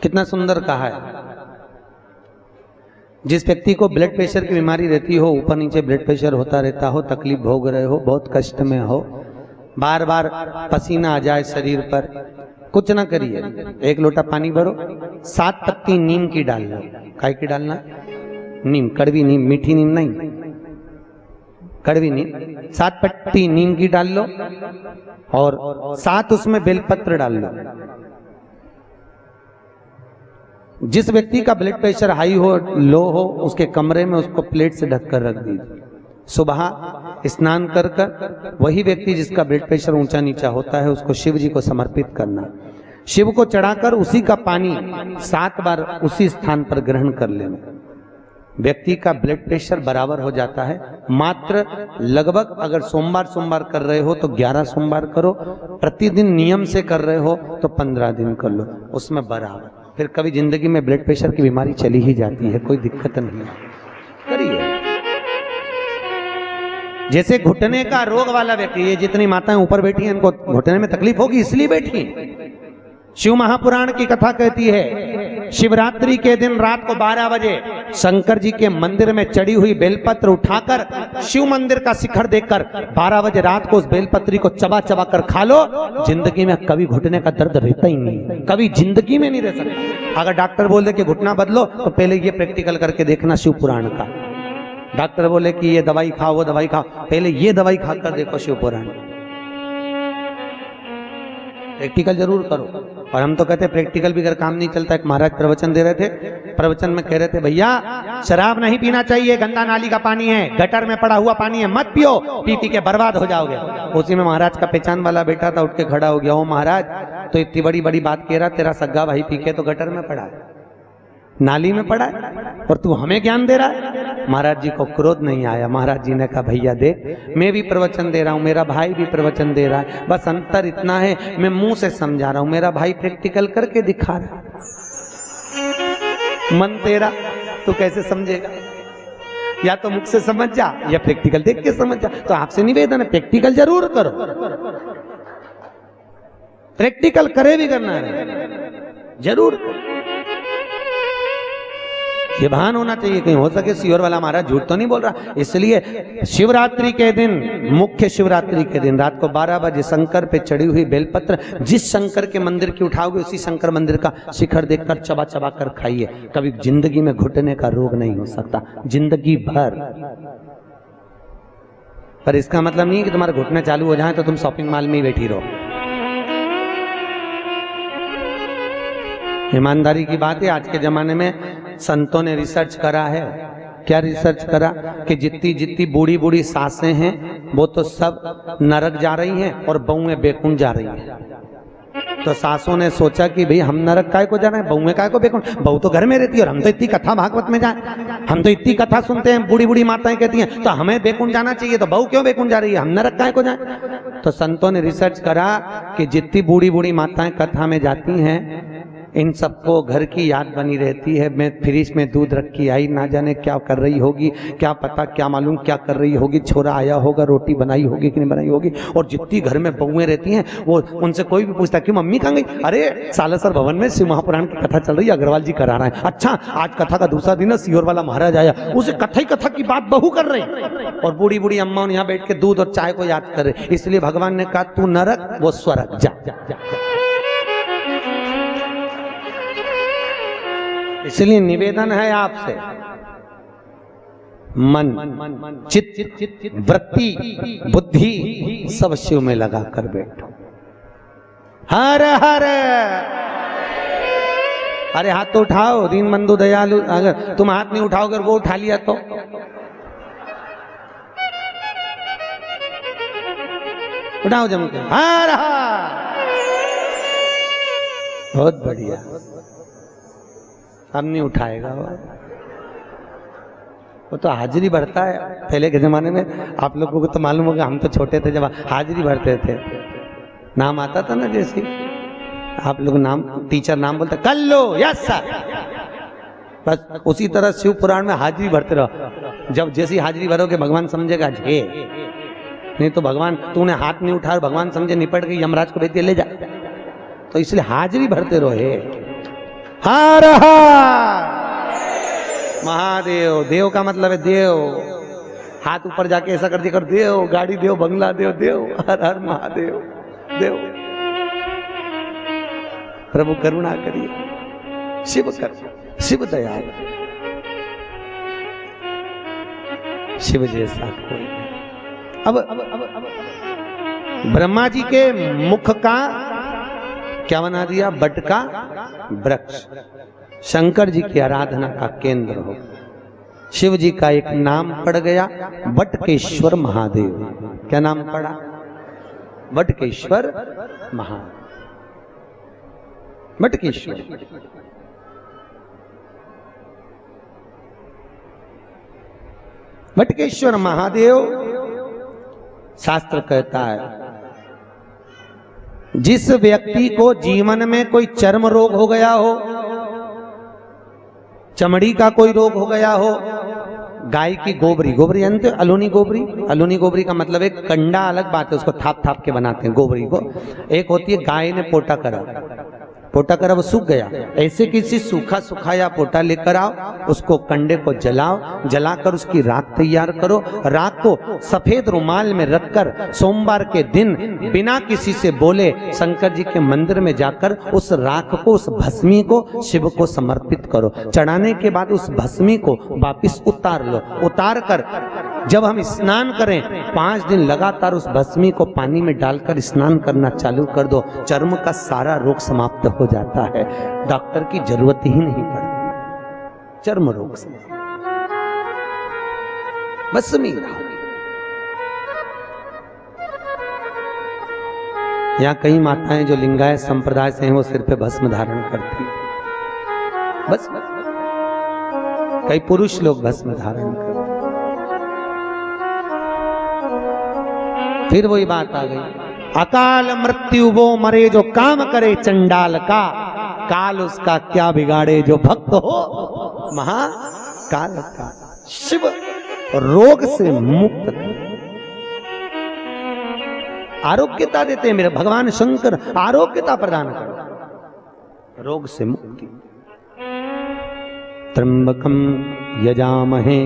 कितना सुंदर कहा है। जिस व्यक्ति को ब्लड प्रेशर की बीमारी रहती हो, ऊपर नीचे ब्लड प्रेशर होता रहता हो, तकलीफ भोग रहे हो, बहुत कष्ट में हो, बार बार पसीना आ जाए शरीर पर, कुछ ना करिए, एक लोटा पानी भरो, 7 पत्ती नीम की डाल लो। काय की डालना? नीम, कड़वी नीम, मीठी नीम नहीं, कड़वी नीम। 7 पत्ती नीम की डाल लो और 7 उसमें बेलपत्र डाल लो। जिस व्यक्ति का ब्लड प्रेशर हाई हो, लो हो, उसके कमरे में उसको प्लेट से ढककर रख दीजिए। सुबह स्नान कर कर वही व्यक्ति जिसका ब्लड प्रेशर ऊंचा नीचा होता है उसको शिव जी को समर्पित करना। शिव को चढ़ाकर उसी का पानी 7 बार उसी स्थान पर ग्रहण कर लेना। व्यक्ति का ब्लड प्रेशर बराबर हो जाता है। मात्र लगभग अगर सोमवार कर रहे हो तो 11 सोमवार करो, प्रतिदिन नियम से कर रहे हो तो 15 दिन कर लो, उसमें बराबर। फिर कभी जिंदगी में ब्लड प्रेशर की बीमारी चली ही जाती है, कोई दिक्कत नहीं है, करिए। जैसे घुटने का रोग वाला व्यक्ति, ये जितनी माताएं ऊपर बैठी हैं इनको घुटने में तकलीफ होगी इसलिए बैठी। शिव महापुराण की कथा कहती है, शिवरात्रि के दिन रात को 12 बजे शंकर जी के मंदिर में चढ़ी हुई बेलपत्र उठाकर शिव मंदिर का शिखर देखकर 12 बजे रात को उस बेलपत्री को चबा चबा कर खा लो, जिंदगी में कभी घुटने का दर्द रहता ही नहीं, कभी जिंदगी में नहीं रह सकता। अगर डॉक्टर बोले कि घुटना बदलो तो पहले ये प्रैक्टिकल करके देखना शिव पुराण का। डॉक्टर बोले कि ये दवाई खाओ, वो दवाई खाओ, पहले ये दवाई खाकर देखो शिव पुराण। प्रैक्टिकल जरूर करो। और हम तो कहते हैं प्रैक्टिकल भी अगर काम नहीं चलता। एक महाराज प्रवचन दे रहे थे, प्रवचन में कह रहे थे, भैया शराब नहीं पीना चाहिए, गंदा नाली का पानी है, गटर में पड़ा हुआ पानी है, मत पियो, पी पी के बर्बाद हो जाओगे। उसी में महाराज का पहचान वाला बेटा था, उठ के खड़ा हो गया, ओ महाराज तो इतनी बड़ी बड़ी बात कह रहा, तेरा सग्गा भाई पी के तो गटर में पड़ा है, नाली में पड़ा है, और तू हमें ज्ञान दे रहा है। महाराज जी को क्रोध नहीं आया। महाराज जी ने कहा, भैया देख, मैं भी प्रवचन दे रहा हूँ, मेरा भाई भी प्रवचन दे रहा है, बस अंतर इतना है मैं मुंह से समझा रहा हूँ, मेरा भाई प्रैक्टिकल करके दिखा रहा है। मन तेरा, तू कैसे समझेगा? या तो मुख से समझ जा या प्रैक्टिकल देख के समझ जा। तो आपसे निवेदन है, प्रैक्टिकल जरूर करो, प्रैक्टिकल करे भी करना है जरूर। ये भान होना चाहिए, कहीं हो सके सीवर वाला महाराज झूठ तो नहीं बोल रहा। इसलिए शिवरात्रि के दिन, मुख्य शिवरात्रि के दिन रात को 12 बजे शंकर पे चढ़ी हुई बेलपत्र जिस शंकर के मंदिर की उठाओगे उसी शंकर मंदिर का शिखर देखकर चबा चबा कर खाइए। कभी जिंदगी में घुटने का रोग नहीं हो सकता, जिंदगी भर। पर इसका मतलब नहीं कि तुम्हारे घुटने चालू हो जाए तो तुम शॉपिंग मॉल में ही बैठी रहो। ईमानदारी की बात है, आज के जमाने में संतों ने रिसर्च करा है। क्या रिसर्च करा? कि जितनी जितनी बूढ़ी बूढ़ी सासें हैं वो तो सब नरक जा रही हैं और बहुएं बेकुंठ जा रही हैं। तो सासों ने सोचा कि भाई हम नरक काय को जा रहे हैं, बहुएं काय को बेकुंठ? बहू तो घर में रहती है और हम तो इतनी कथा भागवत में जाए, हम तो इतनी कथा सुनते हैं, बूढ़ी बूढ़ी माताएं कहती हैं तो हमें बेकुंठ जाना चाहिए, तो बहू क्यों बेकुंठ जा रही है, हम नरक काय को जाए? तो संतों ने रिसर्च करा कि जितनी बूढ़ी बूढ़ी माताएं कथा में जाती हैं इन सबको घर की याद बनी रहती है। मैं फ्रिज में दूध रख के आई, ना जाने क्या कर रही होगी, क्या पता, क्या मालूम क्या कर रही होगी, छोरा आया होगा, रोटी बनाई होगी कि नहीं बनाई होगी। और जितनी घर में बहुएं रहती हैं वो उनसे कोई भी पूछता कि मम्मी कहाँ गई? अरे सालासर भवन में शिव महापुराण की कथा चल रही है, अग्रवाल जी करा रहे हैं। अच्छा, आज कथा का दूसरा दिन है, सीहोर वाला महाराज आया, उसे कथा ही कथा की बात बहू कर रही, और बूढ़ी बूढ़ी अम्मा यहाँ बैठ के दूध और चाय को याद कर रहे। इसलिए भगवान ने कहा तू नरक वो स्वर्ग जा। इसलिए निवेदन है आपसे, मन, चित्त, वृत्ति, बुद्धि सब शिव में लगा कर बैठो। हर हर, अरे हाथ तो उठाओ, दीन बंधु दयालु। अगर तुम हाथ नहीं उठाओगे और वो उठा लिया तो उठाओ जम के, हर हर। बहुत बढ़िया। अब नहीं उठाएगा वो तो हाजिरी भरता है। पहले के जमाने में आप लोगों को तो मालूम होगा, हम तो छोटे थे जब हाजिरी भरते थे, नाम आता था ना, जैसे आप लोग नाम, टीचर नाम बोलते कर लो, यस सर, बस उसी तरह शिव पुराण में हाजिरी भरते रहो। जब जैसी हाजिरी भरोगे भगवान समझेगा झे, नहीं तो भगवान, तूने हाथ नहीं उठाया, भगवान समझे निपट गई, यमराज को भेज दिया ले जा। तो इसलिए हाजिरी भरते रहो। हर हर महादेव। देव का मतलब है देव। हाथ ऊपर जाके ऐसा कर दिया कर, देव, गाड़ी देव, बंगला देव, देव, हर हर महादेव देव। प्रभु करुणा करिए, शिव कर, शिव दयाल, शिव जैसा कोई नहीं। अब ब्रह्मा जी के मुख का क्या बना दिया? बट का वृक्ष। शंकर जी की आराधना का केंद्र हो। शिव जी का एक नाम पड़ गया, बटकेश्वर महादेव। क्या नाम पड़ा? बटकेश्वर महादेव। बटकेश्वर। बटकेश्वर महादेव, शास्त्र कहता है जिस व्यक्ति को जीवन में कोई चर्म रोग हो गया हो, चमड़ी का कोई रोग हो गया हो, गाय की गोबरी, गोबरी जानते हो? अलूनी गोबरी। अलूनी गोबरी का मतलब एक कंडा अलग बात है, उसको थाप थाप के बनाते हैं गोबरी को। एक होती है गाय ने पोटा करा, पोटा करा वो सूख गया, ऐसे किसी सूखा सुखाया पोटा लेकर आओ, उसको कंडे को जलाओ, जलाकर उसकी राख तैयार करो। राख को सफेद रुमाल में रखकर सोमवार के दिन बिना किसी से बोले शंकर जी के मंदिर में जाकर उस राख को, उस भस्मी को शिव को समर्पित करो। चढ़ाने के बाद उस भस्मी को वापिस उतार लो। उतार कर जब हम स्नान करें 5 दिन लगातार उस भस्मी को पानी में डालकर स्नान करना चालू कर दो, चर्म का सारा रोग समाप्त हो जाता है। डॉक्टर की जरूरत ही नहीं पड़ती चर्म रोग से। भस्मी यहाँ कई माताएं जो लिंगायत संप्रदाय से हैं वो सिर पे भस्म धारण करती है, बस। कई पुरुष लोग भस्म धारण करते। फिर वही बात आ गई, अकाल मृत्यु वो मरे जो काम करे चंडाल का, काल उसका क्या बिगाड़े जो भक्त हो महाकाल का। शिव रोग से मुक्त आरोग्यता देते हैं। मेरे भगवान शंकर आरोग्यता प्रदान कर, रोग से मुक्ति। त्र्यंबकम यजामहे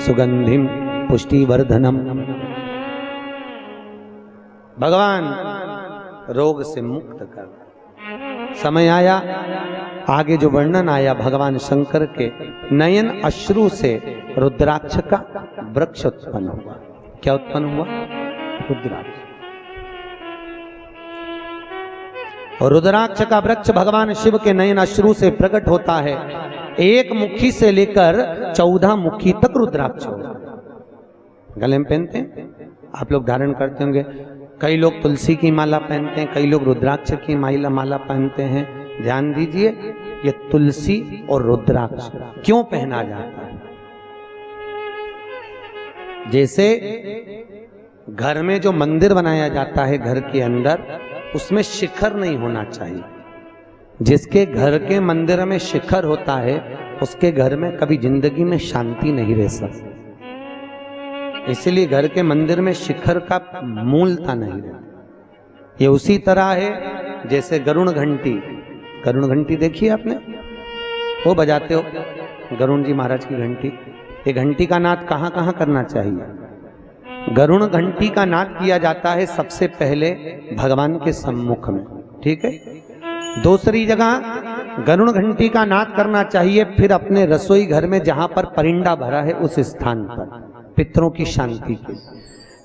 सुगंधिम पुष्टिवर्धनम। भगवान रोग से मुक्त कर। समय आया, आगे जो वर्णन आया भगवान शंकर के नयन अश्रु से रुद्राक्ष का वृक्ष उत्पन्न हुआ। क्या उत्पन्न हुआ? रुद्राक्ष। और रुद्राक्ष का वृक्ष भगवान शिव के नयन अश्रु से प्रकट होता है। एक मुखी से लेकर 14 मुखी तक रुद्राक्ष होता है। गले में पहनते हैं, आप लोग धारण करते होंगे। कई लोग तुलसी की माला पहनते हैं, कई लोग रुद्राक्ष की माला पहनते हैं। ध्यान दीजिए, ये तुलसी और रुद्राक्ष क्यों पहना जाता है? जैसे घर में जो मंदिर बनाया जाता है घर के अंदर, उसमें शिखर नहीं होना चाहिए। जिसके घर के मंदिर में शिखर होता है उसके घर में कभी जिंदगी में शांति नहीं रह सकती। इसलिए घर के मंदिर में शिखर का मूलता नहीं रहती। ये उसी तरह है जैसे गरुण घंटी। गरुण घंटी देखिए आपने, वो बजाते हो गरुण जी महाराज की घंटी। ये घंटी का नाद कहाँ कहाँ करना चाहिए? गरुण घंटी का नाद किया जाता है सबसे पहले भगवान के सम्मुख में, ठीक है। दूसरी जगह गरुण घंटी का नाद करना चाहिए फिर अपने रसोई घर में जहां पर परिंदा भरा है उस स्थान पर, पितरों की शांति के।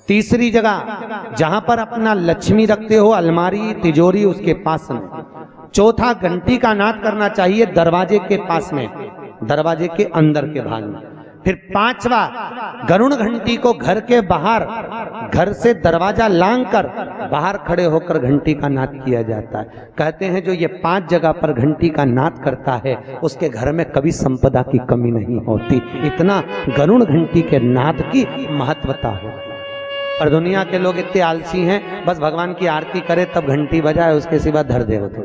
तीसरी जगह जहां पर अपना लक्ष्मी रखते हो, अलमारी तिजोरी, उसके पास में। चौथा घंटी का नाद करना चाहिए दरवाजे के पास में, दरवाजे के अंदर के भाग में। फिर पांचवा, गरुण घंटी को घर के बाहर, घर से दरवाजा लांग कर बाहर खड़े होकर घंटी का नाद किया जाता है। कहते हैं जो ये 5 जगह पर घंटी का नाद करता है उसके घर में कभी संपदा की कमी नहीं होती। इतना गरुण घंटी के नाद की महत्वता है। पर दुनिया के लोग इतने आलसी हैं, बस भगवान की आरती करे तब घंटी बजाए, उसके सिवा धर दे होते।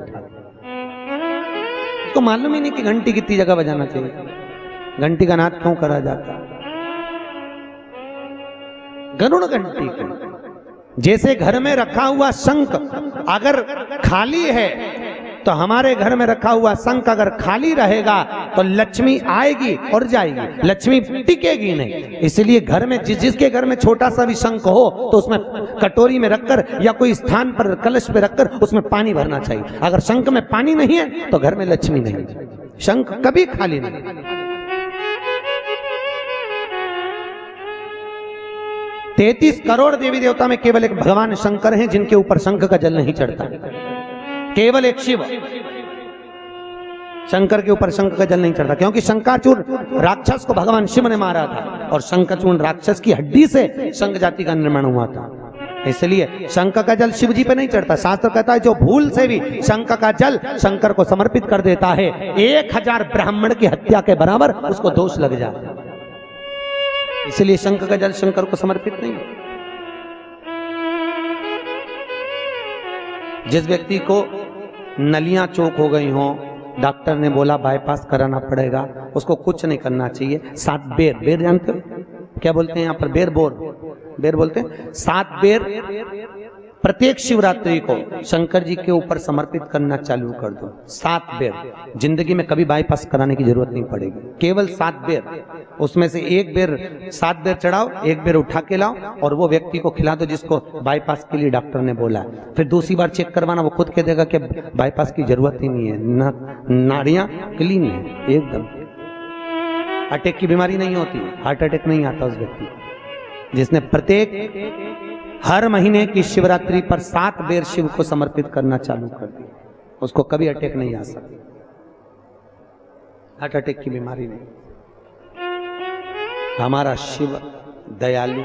तो मालूम ही नहीं कि घंटी कितनी जगह बजाना चाहिए, घंटी का नाद क्यों करा जाता। गरुण घंटी को जैसे घर में रखा हुआ शंख अगर खाली है तो तो हमारे घर में रखा हुआ शंख अगर खाली रहेगा तो लक्ष्मी आएगी और जाएगी, लक्ष्मी टिकेगी नहीं। इसलिए घर में जिसके घर में छोटा सा भी शंख हो तो उसमें कटोरी में रखकर या कोई स्थान पर कलश पे रखकर उसमें पानी भरना चाहिए। अगर शंख में पानी नहीं है तो घर में लक्ष्मी नहीं, शंख कभी खाली नहीं। 33 करोड़ देवी देवता में केवल एक भगवान शंकर हैं जिनके ऊपर शंख का जल नहीं चढ़ता, केवल एक शिव शंकर के ऊपर शंख का जल नहीं चढ़ता, क्योंकि शंकाचूर राक्षस को भगवान शिव ने मारा था और शंकाचूर राक्षस की हड्डी से शंख जाति का निर्माण हुआ था, इसलिए शंख का जल शिव जी पे नहीं चढ़ता। शास्त्र कहता है जो भूल से भी शंख का जल शंकर को समर्पित कर देता है 1000 ब्राह्मण की हत्या के बराबर उसको दोष लग जाता है, इसलिए शंख का जल शंकर को समर्पित नहीं। जिस व्यक्ति को नलियां चौक हो गई हों, डॉक्टर ने बोला बाईपास कराना पड़ेगा, उसको कुछ नहीं करना चाहिए। 7 बेर, बेर जानते हो क्या बोलते हैं यहाँ पर? बेर बेर बोलते हैं। 7 बेर प्रत्येक शिवरात्रि को शंकर जी के ऊपर समर्पित करना चालू कर दो। 7 बेर, जिंदगी में कभी बाईपास कराने की जरूरत नहीं पड़ेगी, केवल 7 बेर। उसमें से 1 बेर 7 बेर चढ़ाओ, 1 बेर उठा के लाओ और वो व्यक्ति को खिला दो जिसको बाईपास के लिए डॉक्टर ने बोला। फिर दूसरी बार चेक करवाना, वो खुद कह देगा कि बाईपास की जरूरत ही नहीं है, नाड़ियां क्लीन है एकदम, अटैक की बीमारी नहीं होती, हार्ट अटैक नहीं आता उस व्यक्ति को जिसने प्रत्येक हर महीने की शिवरात्रि पर 7 बेर शिव को समर्पित करना चालू कर दिया, उसको कभी अटैक नहीं आ सकता, हार्ट अटैक की बीमारी नहीं। हमारा शिव दयालु